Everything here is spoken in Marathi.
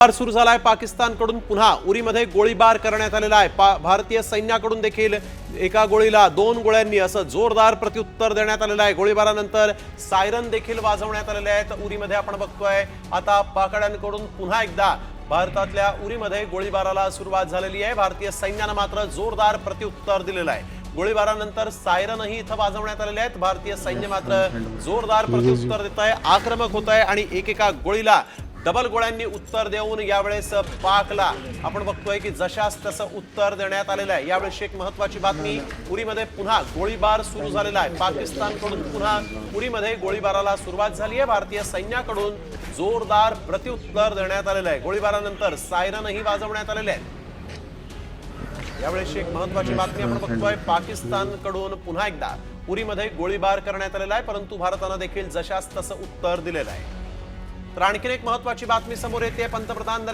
गोळीबार सुरू झालाय। पाकिस्तानकडून पुन्हा उरीमध्ये गोळीबार करण्यात आलेला आहे। भारतीय सैन्याकडून देखील एका गोळीला 2 गोळ्यांनी असं जोरदार प्रत्युत्तर देण्यात आलेलं आहे। गोळीबारानंतर सायरन देखील वाजवण्यात आलेले आहेत। उरीमध्ये आपण बघतोय आता पाकड्यांकडून पुन्हा एकदा भारतातल्या उरीमध्ये गोळीबाराला सुरुवात झालेली आहे। भारतीय सैन्याने मात्र जोरदार प्रत्युत्तर दिलेलं आहे। गोळीबारानंतर सायरनही इथं वाजवण्यात आलेले आहेत। भारतीय सैन्य मात्र जोरदार प्रत्युत्तर देत आहे, आक्रमक होत आहे आणि एकेका गोळीला डबल गोळ्यांनी उत्तर देऊन यावेळेस पाकला आपण बघतोय की जशास तसं उत्तर देण्यात आलेलं आहे। यावेळेस एक महत्त्वाची बातमी, उरीमध्ये पुन्हा गोळीबार सुरू झालेला आहे। पाकिस्तानकडून पुन्हा उरीमध्ये गोळीबाराला सुरुवात झाली आहे। भारतीय सैन्याकडून जोरदार प्रत्युत्तर देण्यात आलेलं आहे। गोळीबारानंतर सायरनही वाजवण्यात आलेले आहे। यावेळेस एक महत्त्वाची बातमी आपण बघतोय, पाकिस्तानकडून पुन्हा एकदा उरीमध्ये गोळीबार करण्यात आलेला आहे, परंतु भारताने देखील जशास तसं उत्तर दिलेलं आहे। तर आणखीन एक महत्त्वाची बातमी समोर येते, पंतप्रधान